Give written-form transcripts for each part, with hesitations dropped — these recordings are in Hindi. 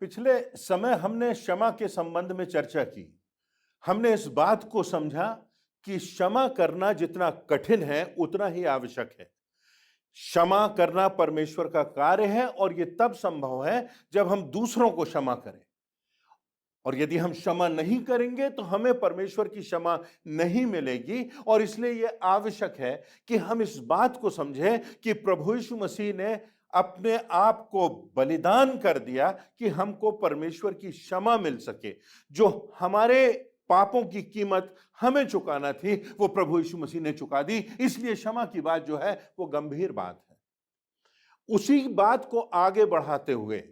पिछले समय हमने क्षमा के संबंध में चर्चा की। हमने इस बात को समझा कि क्षमा करना जितना कठिन है उतना ही आवश्यक है। क्षमा करना परमेश्वर का कार्य है और यह तब संभव है जब हम दूसरों को क्षमा करें। और यदि हम क्षमा नहीं करेंगे तो हमें परमेश्वर की क्षमा नहीं मिलेगी। और इसलिए यह आवश्यक है कि हम इस बात को समझें कि प्रभु यीशु मसीह ने अपने आप को बलिदान कर दिया कि हमको परमेश्वर की क्षमा मिल सके। जो हमारे पापों की कीमत हमें चुकाना थी वो प्रभु यीशु मसीह ने चुका दी। इसलिए क्षमा की बात जो है वो गंभीर बात है। उसी बात को आगे बढ़ाते हुए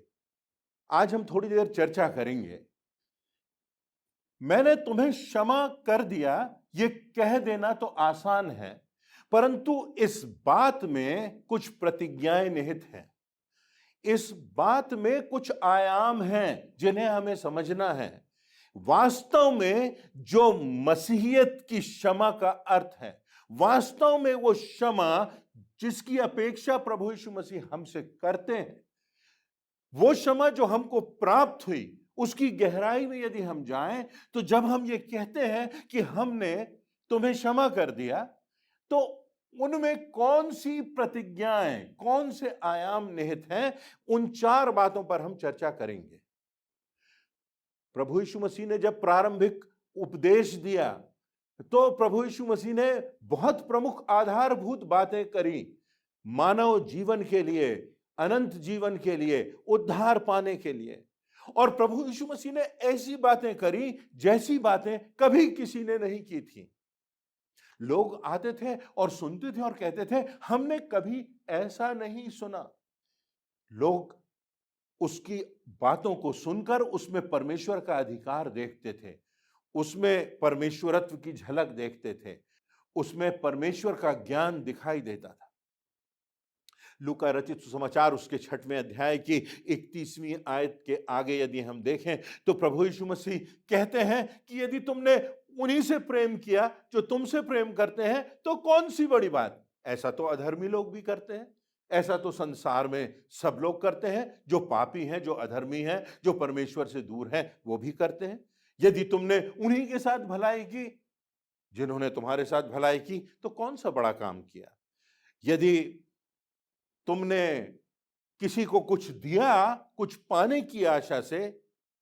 आज हम थोड़ी देर चर्चा करेंगे। मैंने तुम्हें क्षमा कर दिया, यह कह देना तो आसान है, परंतु इस बात में कुछ प्रतिज्ञाएं निहित हैं। इस बात में कुछ आयाम हैं जिन्हें हमें समझना है। वास्तव में जो मसीहियत की क्षमा का अर्थ है, वास्तव में वो क्षमा जिसकी अपेक्षा प्रभु यीशु मसीह हमसे करते हैं, वो क्षमा जो हमको प्राप्त हुई, उसकी गहराई में यदि हम जाएं तो जब हम ये कहते हैं कि हमने तुम्हें क्षमा कर दिया, तो उनमें कौन सी प्रतिज्ञाएं, कौन से आयाम निहित हैं, उन चार बातों पर हम चर्चा करेंगे। प्रभु यीशु मसीह ने जब प्रारंभिक उपदेश दिया तो प्रभु यीशु मसीह ने बहुत प्रमुख आधारभूत बातें करी मानव जीवन के लिए, अनंत जीवन के लिए, उद्धार पाने के लिए। और प्रभु यीशु मसीह ने ऐसी बातें करी जैसी बातें कभी किसी ने नहीं की थी। लोग आते थे और सुनते थे और कहते थे हमने कभी ऐसा नहीं सुना। लोग उसकी बातों को सुनकर उसमें परमेश्वर का अधिकार देखते थे, उसमें परमेश्वरत्व की झलक देखते थे, उसमें परमेश्वर का ज्ञान दिखाई देता था। लूका रचित सुसमाचार उसके 6वें अध्याय की 31वीं आयत के आगे यदि हम देखें तो प्रभु यीशु मसीह कहते हैं कि यदि तुमने उन्हीं से प्रेम किया जो तुमसे प्रेम करते हैं तो कौन सी बड़ी बात। ऐसा तो अधर्मी लोग भी करते हैं, ऐसा तो संसार में सब लोग करते हैं, जो पापी हैं, जो अधर्मी हैं, जो परमेश्वर से दूर हैं, वो भी करते हैं। यदि तुमने उन्हीं के साथ भलाई की जिन्होंने तुम्हारे साथ भलाई की तो कौन सा बड़ा काम किया। यदि तुमने किसी को कुछ दिया कुछ पाने की आशा से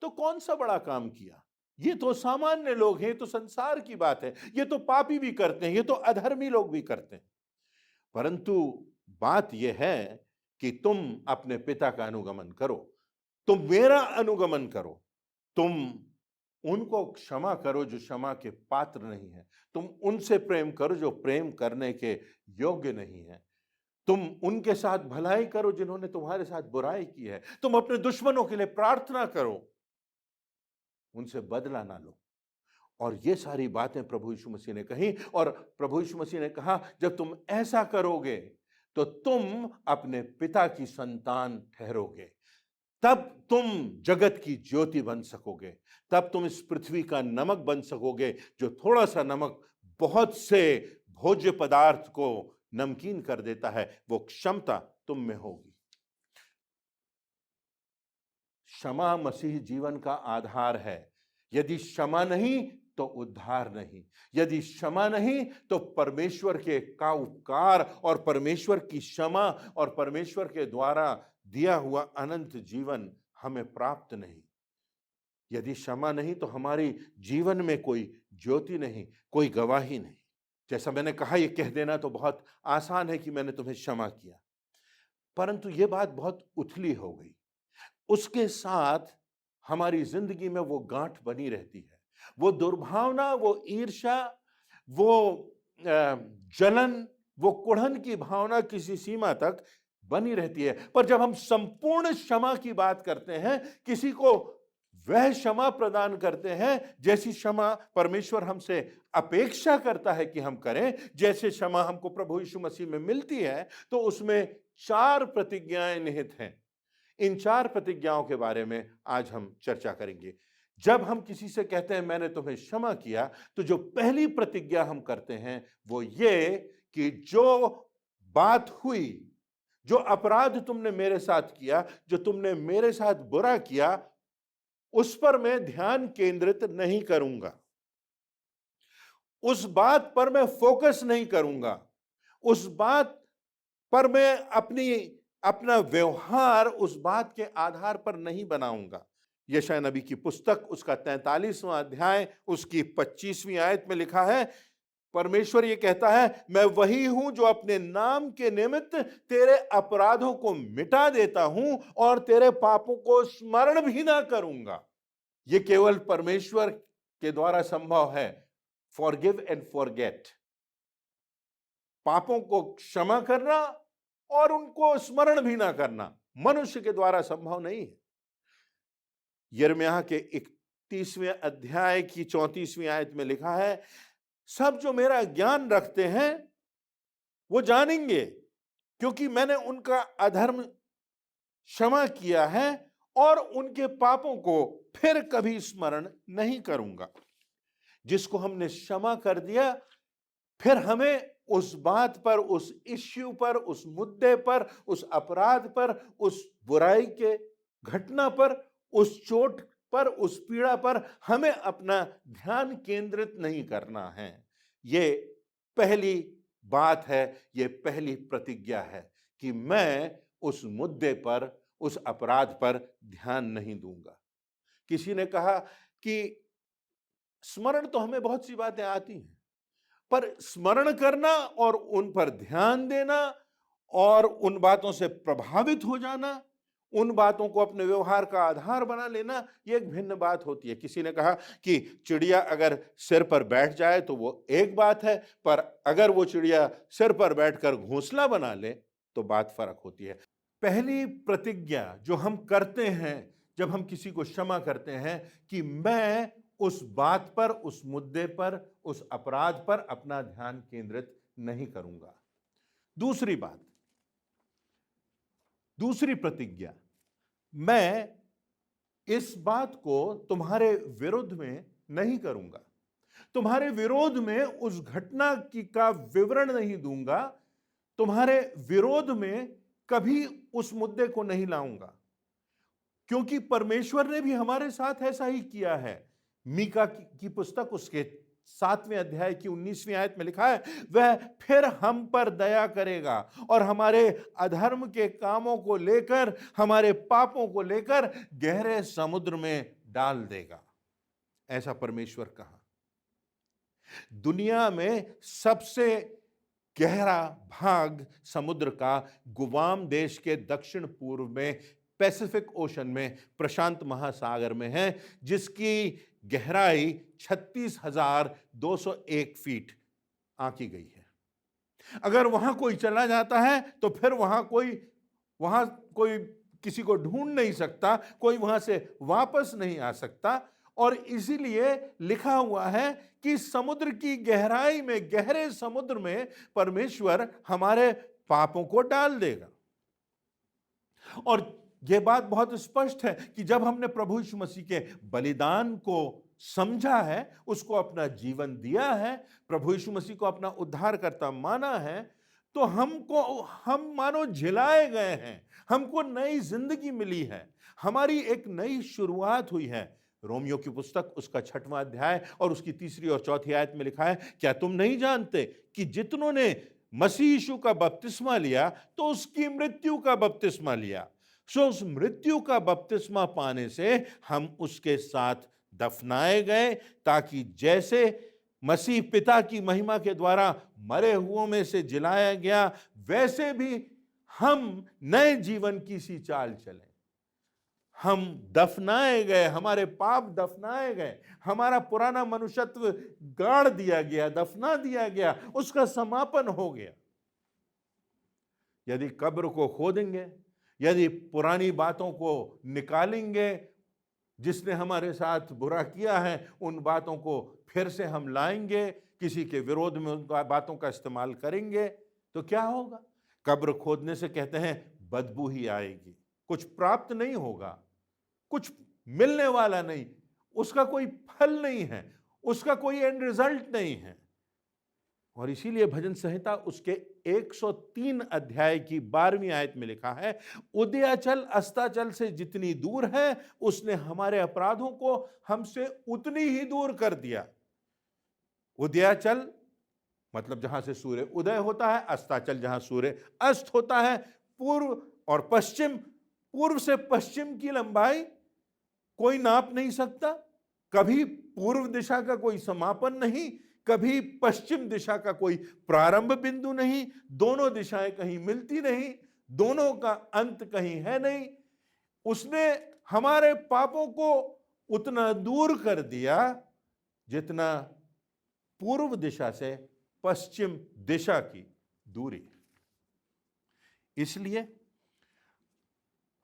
तो कौन सा बड़ा काम किया। ये तो सामान्य लोग हैं, तो संसार की बात है, ये तो पापी भी करते हैं, ये तो अधर्मी लोग भी करते हैं। परंतु बात यह है कि तुम अपने पिता का अनुगमन करो, तुम मेरा अनुगमन करो, तुम उनको क्षमा करो जो क्षमा के पात्र नहीं है, तुम उनसे प्रेम करो जो प्रेम करने के योग्य नहीं है, तुम उनके साथ भलाई करो जिन्होंने तुम्हारे साथ बुराई की है, तुम अपने दुश्मनों के लिए प्रार्थना करो, उनसे बदला ना लो। और ये सारी बातें प्रभु यीशु मसीह ने कही। और प्रभु यीशु मसीह ने कहा जब तुम ऐसा करोगे तो तुम अपने पिता की संतान ठहरोगे, तब तुम जगत की ज्योति बन सकोगे, तब तुम इस पृथ्वी का नमक बन सकोगे। जो थोड़ा सा नमक बहुत से भोज्य पदार्थ को नमकीन कर देता है, वो क्षमता तुम में होगी। क्षमा मसीह जीवन का आधार है। यदि क्षमा नहीं तो उद्धार नहीं, यदि क्षमा नहीं तो परमेश्वर के का उपकार और परमेश्वर की क्षमा और परमेश्वर के द्वारा दिया हुआ अनंत जीवन हमें प्राप्त नहीं। यदि क्षमा नहीं तो हमारी जीवन में कोई ज्योति नहीं, कोई गवाही नहीं। जैसा मैंने कहा, यह कह देना तो बहुत आसान है कि मैंने तुम्हें क्षमा किया, परंतु यह बात बहुत उथली हो गई। उसके साथ हमारी जिंदगी में वो गांठ बनी रहती है, वो दुर्भावना, वो ईर्ष्या, वो जलन, वो कुढ़न की भावना किसी सीमा तक बनी रहती है। पर जब हम संपूर्ण क्षमा की बात करते हैं, किसी को वह क्षमा प्रदान करते हैं जैसी क्षमा परमेश्वर हमसे अपेक्षा करता है कि हम करें, जैसे क्षमा हमको प्रभु यीशु मसीह में मिलती है, तो उसमें 4 प्रतिज्ञाएं निहित हैं। इन 4 प्रतिज्ञाओं के बारे में आज हम चर्चा करेंगे। जब हम किसी से कहते हैं मैंने तुम्हें क्षमा किया, तो जो पहली प्रतिज्ञा हम करते हैं वो ये कि जो बात हुई, जो अपराध तुमने मेरे साथ किया, जो तुमने मेरे साथ बुरा किया, उस पर मैं ध्यान केंद्रित नहीं करूंगा, उस बात पर मैं फोकस नहीं करूंगा, उस बात पर मैं अपना व्यवहार उस बात के आधार पर नहीं बनाऊंगा। यशायाह नबी की पुस्तक उसका 43वां अध्याय उसकी 25वीं आयत में लिखा है, परमेश्वर ये कहता है, मैं वही हूं जो अपने नाम के निमित्त तेरे अपराधों को मिटा देता हूं और तेरे पापों को स्मरण भी ना करूंगा। ये केवल परमेश्वर के द्वारा संभव है। फॉरगिव एंड फॉरगेट, पापों को क्षमा करना और उनको स्मरण भी ना करना मनुष्य के द्वारा संभव नहीं है। यिर्मयाह के 31वें अध्याय की 34वीं आयत में लिखा है, सब जो मेरा ज्ञान रखते हैं वो जानेंगे, क्योंकि मैंने उनका अधर्म क्षमा किया है और उनके पापों को फिर कभी स्मरण नहीं करूंगा। जिसको हमने क्षमा कर दिया, फिर हमें उस बात पर, उस इश्यू पर, उस मुद्दे पर, उस अपराध पर, उस बुराई के घटना पर, उस चोट पर, उस पीड़ा पर हमें अपना ध्यान केंद्रित नहीं करना है। ये पहली बात है, ये पहली प्रतिज्ञा है कि मैं उस मुद्दे पर, उस अपराध पर ध्यान नहीं दूंगा। किसी ने कहा कि स्मरण तो हमें बहुत सी बातें आती हैं, पर स्मरण करना और उन पर ध्यान देना और उन बातों से प्रभावित हो जाना, उन बातों को अपने व्यवहार का आधार बना लेना, ये एक भिन्न बात होती है। किसी ने कहा कि चिड़िया अगर सिर पर बैठ जाए तो वो एक बात है, पर अगर वो चिड़िया सिर पर बैठकर घोंसला बना ले तो बात फर्क होती है। पहली प्रतिज्ञा जो हम करते हैं जब हम किसी को क्षमा करते हैं कि मैं उस बात पर, उस मुद्दे पर, उस अपराध पर अपना ध्यान केंद्रित नहीं करूंगा। दूसरी बात, दूसरी प्रतिज्ञा, मैं इस बात को तुम्हारे विरुद्ध में नहीं करूंगा, तुम्हारे विरोध में उस घटना की का विवरण नहीं दूंगा, तुम्हारे विरोध में कभी उस मुद्दे को नहीं लाऊंगा, क्योंकि परमेश्वर ने भी हमारे साथ ऐसा ही किया है। मीका की पुस्तक उसके 7वें अध्याय की 19वीं आयत में लिखा है, वह फिर हम पर दया करेगा और हमारे अधर्म के कामों को लेकर, हमारे पापों को लेकर गहरे समुद्र में डाल देगा। ऐसा परमेश्वर कहा। दुनिया में सबसे गहरा भाग समुद्र का गुआम देश के दक्षिण पूर्व में पैसिफिक ओशन में, प्रशांत महासागर में है, जिसकी गहराई 36,201 फीट आंकी गई है। अगर वहां कोई चला जाता है तो फिर वहां कोई किसी को ढूंढ नहीं सकता, कोई वहां से वापस नहीं आ सकता। और इसीलिए लिखा हुआ है कि समुद्र की गहराई में, गहरे समुद्र में परमेश्वर हमारे पापों को डाल देगा। और यह बात बहुत स्पष्ट है कि जब हमने प्रभु यीशु मसीह के बलिदान को समझा है, उसको अपना जीवन दिया है, प्रभु यीशु मसीह को अपना उद्धारकर्ता माना है, तो हम मानो झिलाए गए हैं, हमको नई जिंदगी मिली है, हमारी एक नई शुरुआत हुई है। रोमियो की पुस्तक उसका 6वां अध्याय और उसकी 3री और 4थी आयत में लिखा है, क्या तुम नहीं जानते कि जितनों ने मसीह यीशु का बपतिस्मा लिया तो उसकी मृत्यु का बपतिस्मा लिया, सो उस मृत्यु का बपतिस्मा पाने से हम उसके साथ दफनाए गए, ताकि जैसे मसीह पिता की महिमा के द्वारा मरे हुओं में से जिलाया गया, वैसे भी हम नए जीवन की सी चाल चलें। हम दफनाए गए, हमारे पाप दफनाए गए, हमारा पुराना मनुष्यत्व गाड़ दिया गया, दफना दिया गया, उसका समापन हो गया। यदि कब्र को खोदेंगे, यदि पुरानी बातों को निकालेंगे, जिसने हमारे साथ बुरा किया है, उन बातों को फिर से हम लाएंगे, किसी के विरोध में उन बातों का इस्तेमाल करेंगे, तो क्या होगा? कब्र खोदने से कहते हैं बदबू ही आएगी, कुछ प्राप्त नहीं होगा, कुछ मिलने वाला नहीं, उसका कोई फल नहीं है, उसका कोई एंड रिजल्ट नहीं है। और इसीलिए भजन संहिता उसके 103 अध्याय की 12वीं आयत में लिखा है, उदयाचल अस्ताचल से जितनी दूर है उसने हमारे अपराधों को हमसे उतनी ही दूर कर दिया। उदयाचल मतलब जहां से सूर्य उदय होता है, अस्ताचल जहां सूर्य अस्त होता है, पूर्व और पश्चिम, पूर्व से पश्चिम की लंबाई कोई नाप नहीं सकता। कभी पूर्व दिशा का कोई समापन नहीं, कभी पश्चिम दिशा का कोई प्रारंभ बिंदु नहीं, दोनों दिशाएं कहीं मिलती नहीं, दोनों का अंत कहीं है नहीं। उसने हमारे पापों को उतना दूर कर दिया जितना पूर्व दिशा से पश्चिम दिशा की दूरी। इसलिए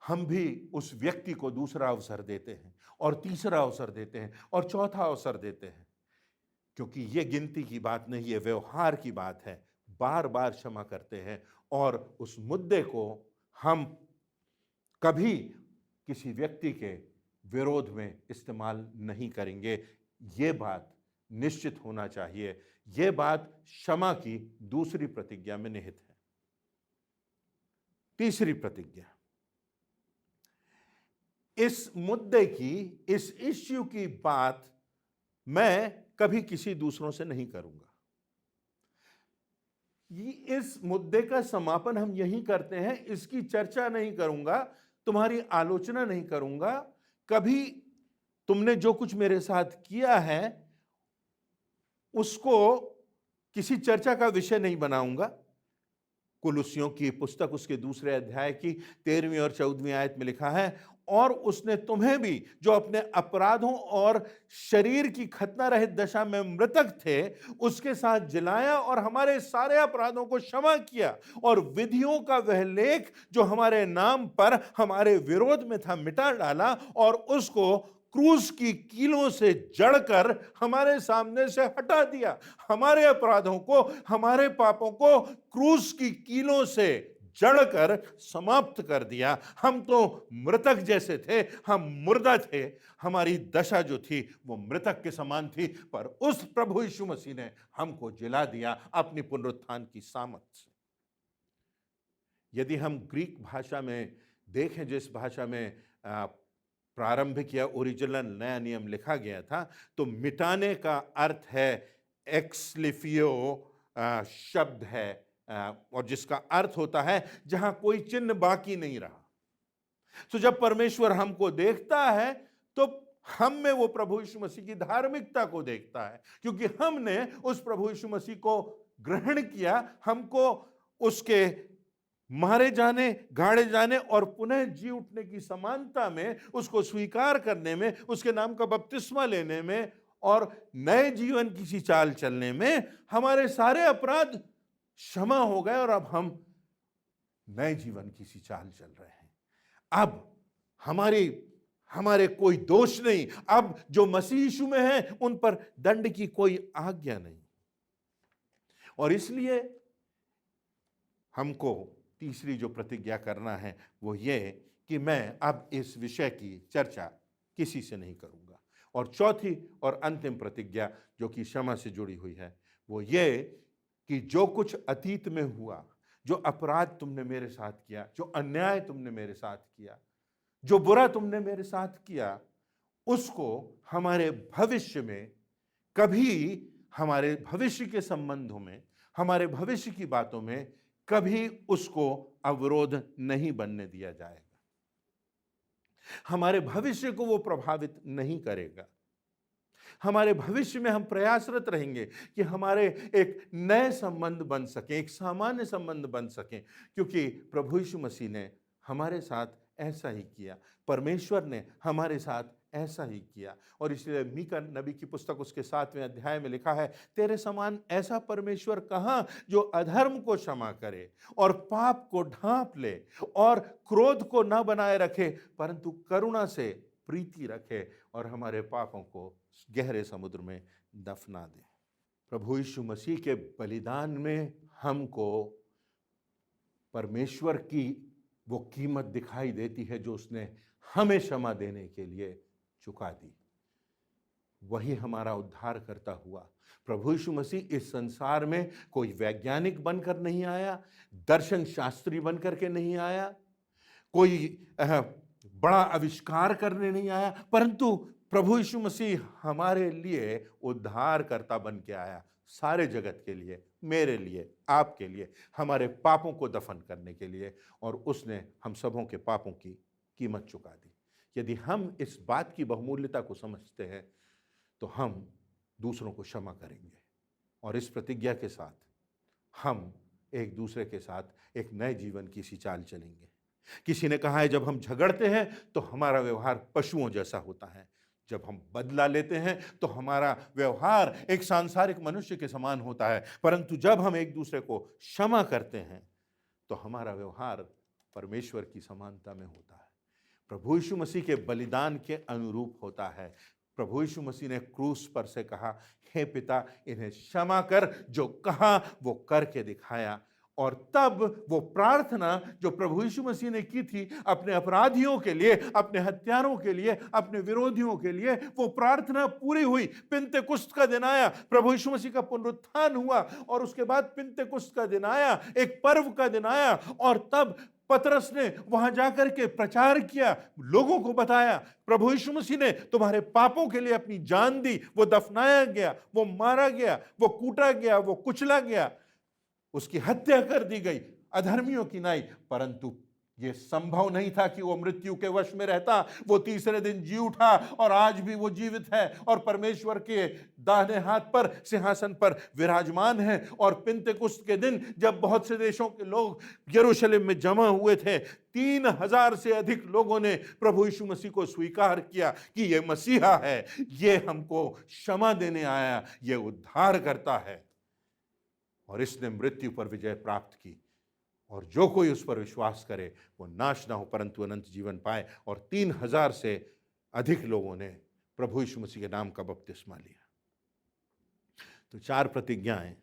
हम भी उस व्यक्ति को दूसरा अवसर देते हैं और तीसरा अवसर देते हैं और चौथा अवसर देते हैं, क्योंकि यह गिनती की बात नहीं, यह व्यवहार की बात है। बार बार क्षमा करते हैं और उस मुद्दे को हम कभी किसी व्यक्ति के विरोध में इस्तेमाल नहीं करेंगे। ये बात निश्चित होना चाहिए। यह बात क्षमा की दूसरी प्रतिज्ञा में निहित है। तीसरी प्रतिज्ञा, इस मुद्दे की, इस इश्यू की बात मैं कभी किसी दूसरों से नहीं करूंगा। इस मुद्दे का समापन हम यही करते हैं, इसकी चर्चा नहीं करूंगा, तुम्हारी आलोचना नहीं करूंगा, कभी तुमने जो कुछ मेरे साथ किया है उसको किसी चर्चा का विषय नहीं बनाऊंगा। कुलुस्सियों की पुस्तक उसके दूसरे अध्याय की 13वीं और 14वीं आयत में लिखा है, और उसने तुम्हें भी जो अपने अपराधों और शरीर की खतना रहित दशा में मृतक थे उसके साथ जिलाया और हमारे सारे अपराधों को क्षमा किया, और विधियों का वह लेख जो हमारे नाम पर हमारे विरोध में था मिटा डाला, और उसको क्रूस की कीलों से जड़कर हमारे सामने से हटा दिया। हमारे अपराधों को, हमारे पापों को क्रूस की कीलों से जड़कर समाप्त कर दिया। हम तो मृतक जैसे थे, हम मुर्दा थे, हमारी दशा जो थी वो मृतक के समान थी, पर उस प्रभु यीशु मसीह ने हमको जिला दिया अपनी पुनरुत्थान की सामर्थ से। यदि हम ग्रीक भाषा में देखें, जिस भाषा में प्रारंभिक या ओरिजिनल नया नियम लिखा गया था, तो मिटाने का अर्थ है एक्सलिफियो शब्द है, और जिसका अर्थ होता है जहां कोई चिन्ह बाकी नहीं रहा। तो जब परमेश्वर हमको देखता है तो हम में वो प्रभु यीशु मसीह की धार्मिकता को देखता है, क्योंकि हमने उस प्रभु यीशु मसीह को ग्रहण किया, हमको उसके मारे जाने, गाड़े जाने और पुनः जी उठने की समानता में, उसको स्वीकार करने में, उसके नाम का बपतिस्मा लेने में और नए जीवन की सी चाल चलने में हमारे सारे अपराध क्षमा हो गए, और अब हम नए जीवन की सी चाल चल रहे हैं। अब हमारे कोई दोष नहीं, अब जो मसीह यीशु में है उन पर दंड की कोई आज्ञा नहीं। और इसलिए हमको तीसरी जो प्रतिज्ञा करना है वो ये कि मैं अब इस विषय की चर्चा किसी से नहीं करूंगा। और चौथी और अंतिम प्रतिज्ञा जो कि क्षमा से जुड़ी हुई है वो ये कि जो कुछ अतीत में हुआ, जो अपराध तुमने मेरे साथ किया, जो अन्याय तुमने मेरे साथ किया, जो बुरा तुमने मेरे साथ किया, उसको हमारे भविष्य में कभी, हमारे भविष्य के संबंधों में, हमारे भविष्य की बातों में कभी उसको अवरोध नहीं बनने दिया जाएगा। हमारे भविष्य को वो प्रभावित नहीं करेगा। हमारे भविष्य में हम प्रयासरत रहेंगे कि हमारे एक नए संबंध बन सके, एक सामान्य संबंध बन सके, क्योंकि प्रभु यीशु मसीह ने हमारे साथ ऐसा ही किया, परमेश्वर ने हमारे साथ ऐसा ही किया। और इसलिए मीका नबी की पुस्तक उसके 7वें अध्याय में लिखा है, तेरे समान ऐसा परमेश्वर कहाँ जो अधर्म को क्षमा करे और पाप को ढांप ले और क्रोध को न बनाए रखे, परंतु करुणा से प्रीति रखे और हमारे पापों को गहरे समुद्र में दफना दे। प्रभु यीशु मसीह के बलिदान में हमको परमेश्वर की वो कीमत दिखाई देती है जो उसने हमें क्षमा देने के लिए चुका दी। वही हमारा उद्धार करता हुआ। प्रभु यीशु मसीह इस संसार में कोई वैज्ञानिक बनकर नहीं आया, दर्शन शास्त्री बनकर के नहीं आया, कोई बड़ा आविष्कार करने नहीं आया, परंतु प्रभु यीशु मसीह हमारे लिए उद्धारकर्ता बन के आया, सारे जगत के लिए, मेरे लिए, आपके लिए, हमारे पापों को दफन करने के लिए, और उसने हम सबों के पापों की कीमत चुका दी। यदि हम इस बात की बहुमूल्यता को समझते हैं तो हम दूसरों को क्षमा करेंगे, और इस प्रतिज्ञा के साथ हम एक दूसरे के साथ एक नए जीवन की सी चाल चलेंगे। किसी ने कहा है, जब हम झगड़ते हैं तो हमारा व्यवहार पशुओं जैसा होता है, जब हम बदला लेते हैं तो हमारा व्यवहार एक सांसारिक मनुष्य के समान होता है, परंतु जब हम एक दूसरे को क्षमा करते हैं तो हमारा व्यवहार परमेश्वर की समानता में होता है, प्रभु यीशु मसीह के बलिदान के अनुरूप होता है। प्रभु यीशु मसीह ने क्रूस पर से कहा, हे पिता, इन्हें क्षमा कर, जो कहा वो करके दिखाया। और तब वो प्रार्थना जो प्रभु यीशु मसीह ने की थी अपने अपराधियों के लिए, अपने हत्यारों के लिए, अपने विरोधियों के लिए, वो प्रार्थना पूरी हुई। पिन्तेकुस्त का दिन आया, प्रभु यीशु मसीह का पुनरुत्थान हुआ, और उसके बाद पिन्तेकुस्त का दिन आया, एक पर्व का दिन आया, और तब पतरस ने वहां जाकर के प्रचार किया, लोगों को बताया, प्रभु यीशु मसीह ने तुम्हारे पापों के लिए अपनी जान दी, वो दफनाया गया, वो मारा गया, वो कूटा गया, वो कुचला गया, उसकी हत्या कर दी गई अधर्मियों की नाई, परंतु यह संभव नहीं था कि वो मृत्यु के वश में रहता। वो तीसरे दिन जी उठा, और आज भी वो जीवित है, और परमेश्वर के दाहिने हाथ पर सिंहासन पर विराजमान है। और पिन्तेकुस्त के दिन जब बहुत से देशों के लोग यरूशलेम में जमा हुए थे, 3000 से अधिक लोगों ने प्रभु यीशु मसीह को स्वीकार किया कि ये मसीहा है, ये हमको क्षमा देने आया, ये उद्धार करता है, और इसने मृत्यु पर विजय प्राप्त की, और जो कोई उस पर विश्वास करे वो नाश ना हो परंतु अनंत जीवन पाए। और 3000 से अधिक लोगों ने प्रभु यीशु मसीह के नाम का बपतिस्मा लिया। तो 4 प्रतिज्ञाएं,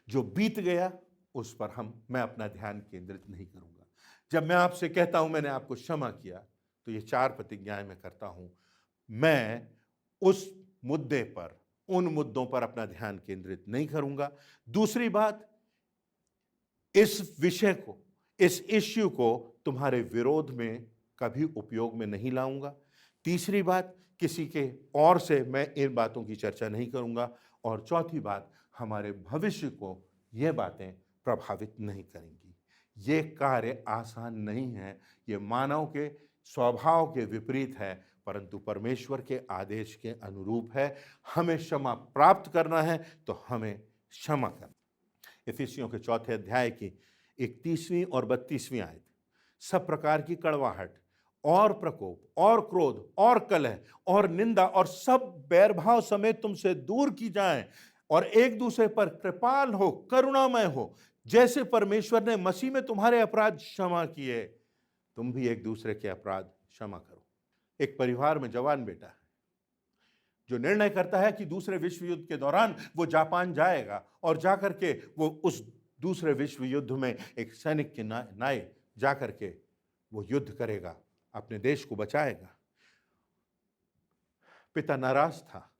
जो बीत गया उस पर मैं अपना ध्यान केंद्रित नहीं करूंगा। जब मैं आपसे कहता हूं मैंने आपको क्षमा किया, तो ये 4 प्रतिज्ञाएं मैं करता हूं। मैं उस मुद्दे पर, उन मुद्दों पर अपना ध्यान केंद्रित नहीं करूंगा। दूसरी बात, इस विषय को, इस इश्यू को तुम्हारे विरोध में कभी उपयोग में नहीं लाऊंगा। तीसरी बात, किसी के और से मैं इन बातों की चर्चा नहीं करूंगा। और चौथी बात, हमारे भविष्य को ये बातें प्रभावित नहीं करेंगी। ये कार्य आसान नहीं है, ये मानव के स्वभाव के विपरीत है, परंतु परमेश्वर के आदेश के अनुरूप है। हमें क्षमा प्राप्त करना है तो हमें क्षमा करना। इफिसियों के 4 अध्याय की 31वीं और 32वीं आयत, सब प्रकार की कड़वाहट और प्रकोप और क्रोध और कलह और निंदा और सब बैरभाव समेत तुमसे दूर की जाएं, और एक दूसरे पर कृपाल हो, करुणामय हो, जैसे परमेश्वर ने मसीह में तुम्हारे अपराध क्षमा किए, तुम भी एक दूसरे के अपराध क्षमा करो। एक परिवार में जवान बेटा है जो निर्णय करता है कि दूसरे विश्व युद्ध के दौरान वो जापान जाएगा, और जाकर के वो उस दूसरे विश्व युद्ध में एक सैनिक के नाए जाकर के वो युद्ध करेगा, अपने देश को बचाएगा। पिता नाराज था।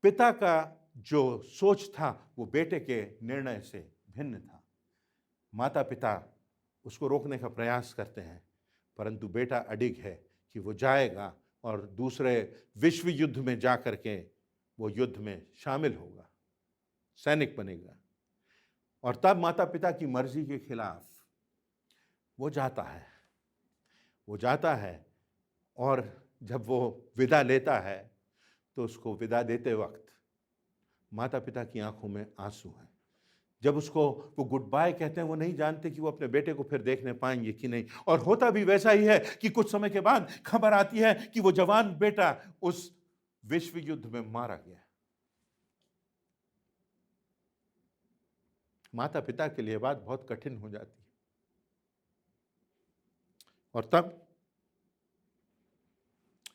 पिता का जो सोच था वो बेटे के निर्णय से भिन्न था। माता पिता उसको रोकने का प्रयास करते हैं, परंतु बेटा अडिग है कि वो जाएगा और दूसरे विश्व युद्ध में जाकर के वो युद्ध में शामिल होगा, सैनिक बनेगा। और तब माता पिता की मर्जी के खिलाफ वो जाता है, और जब वो विदा लेता है तो उसको विदा देते वक्त माता पिता की आंखों में आंसू हैं। जब उसको वो गुड बाय कहते हैं, वो नहीं जानते कि वो अपने बेटे को फिर देखने पाएंगे कि नहीं। और होता भी वैसा ही है कि कुछ समय के बाद खबर आती है कि वो जवान बेटा उस विश्व युद्ध में मारा गया। माता पिता के लिए बात बहुत कठिन हो जाती है, और तब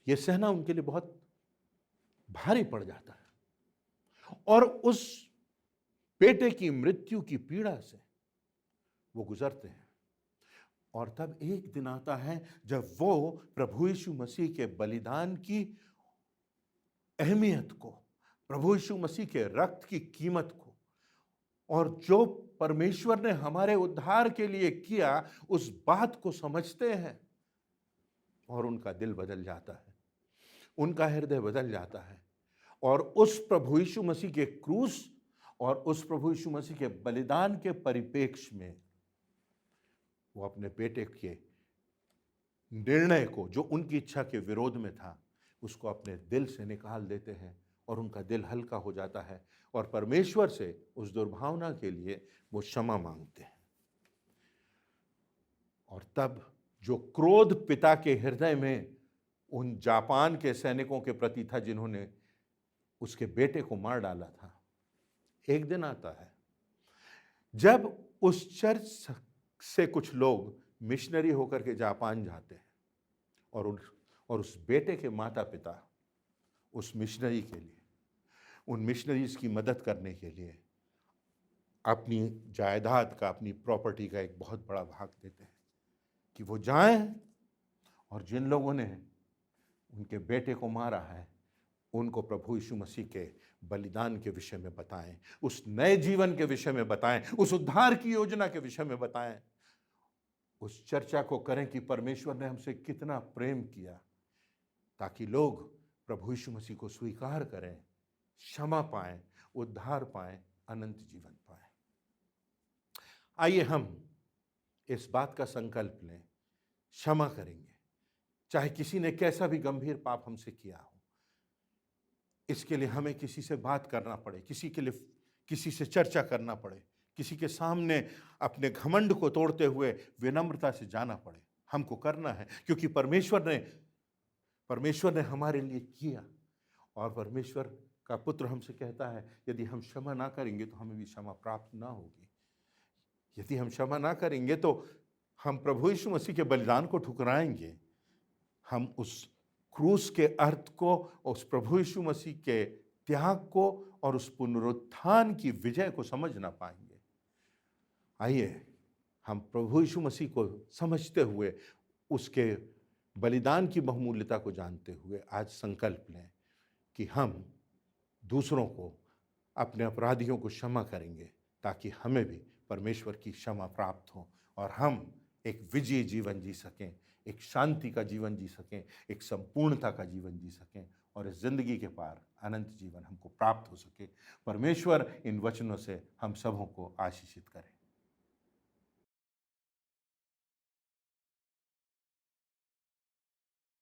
यह सहना उनके लिए बहुत भारी पड़ जाता है, और उस बेटे की मृत्यु की पीड़ा से वो गुजरते हैं। और तब एक दिन आता है जब वो प्रभु यीशु मसीह के बलिदान की अहमियत को, प्रभु यीशु मसीह के रक्त की कीमत को, और जो परमेश्वर ने हमारे उद्धार के लिए किया उस बात को समझते हैं, और उनका दिल बदल जाता है, उनका हृदय बदल जाता है, और उस प्रभु यीशु मसीह के क्रूस और उस प्रभु यीशु मसीह के बलिदान के परिप्रेक्ष्य में वो अपने बेटे के निर्णय को, जो उनकी इच्छा के विरोध में था, उसको अपने दिल से निकाल देते हैं, और उनका दिल हल्का हो जाता है, और परमेश्वर से उस दुर्भावना के लिए वो क्षमा मांगते हैं। और तब जो क्रोध पिता के हृदय में उन जापान के सैनिकों के प्रति था जिन्होंने उसके बेटे को मार डाला था, एक दिन आता है जब उस चर्च से कुछ लोग मिशनरी होकर के जापान जाते हैं, और उस बेटे के माता पिता उस मिशनरी के लिए, उन मिशनरीज की मदद करने के लिए अपनी जायदाद का, अपनी प्रॉपर्टी का एक बहुत बड़ा भाग देते हैं कि वो जाएं और जिन लोगों ने उनके बेटे को मारा है उनको प्रभु यीशु मसीह के बलिदान के विषय में बताएं, उस नए जीवन के विषय में बताएं, उस उद्धार की योजना के विषय में बताएं, उस चर्चा को करें कि परमेश्वर ने हमसे कितना प्रेम किया, ताकि लोग प्रभु यीशु मसीह को स्वीकार करें, क्षमा पाएं, उद्धार पाएं, अनंत जीवन पाएं। आइए हम इस बात का संकल्प लें, क्षमा करेंगे, चाहे किसी ने कैसा भी गंभीर पाप हमसे किया हो। इसके लिए हमें किसी से बात करना पड़े, किसी के लिए किसी से चर्चा करना पड़े, किसी के सामने अपने घमंड को तोड़ते हुए विनम्रता से जाना पड़े, हमको करना है, क्योंकि परमेश्वर ने हमारे लिए किया, और परमेश्वर का पुत्र हमसे कहता है यदि हम क्षमा ना करेंगे तो हमें भी क्षमा प्राप्त ना होगी। यदि हम क्षमा ना करेंगे तो हम प्रभु यीशु मसीह के बलिदान को ठुकराएंगे, हम उस क्रूस के अर्थ को, उस प्रभु यीशु मसीह के त्याग को और उस पुनरुत्थान की विजय को समझ ना पाएंगे। आइए हम प्रभु यीशु मसीह को समझते हुए, उसके बलिदान की बहुमूल्यता को जानते हुए आज संकल्प लें कि हम दूसरों को, अपने अपराधियों को क्षमा करेंगे, ताकि हमें भी परमेश्वर की क्षमा प्राप्त हो और हम एक विजयी जीवन जी सकें, एक शांति का जीवन जी सकें, एक संपूर्णता का जीवन जी सकें, और इस जिंदगी के पार अनंत जीवन हमको प्राप्त हो सके। परमेश्वर इन वचनों से हम सबों को आशीषित करें।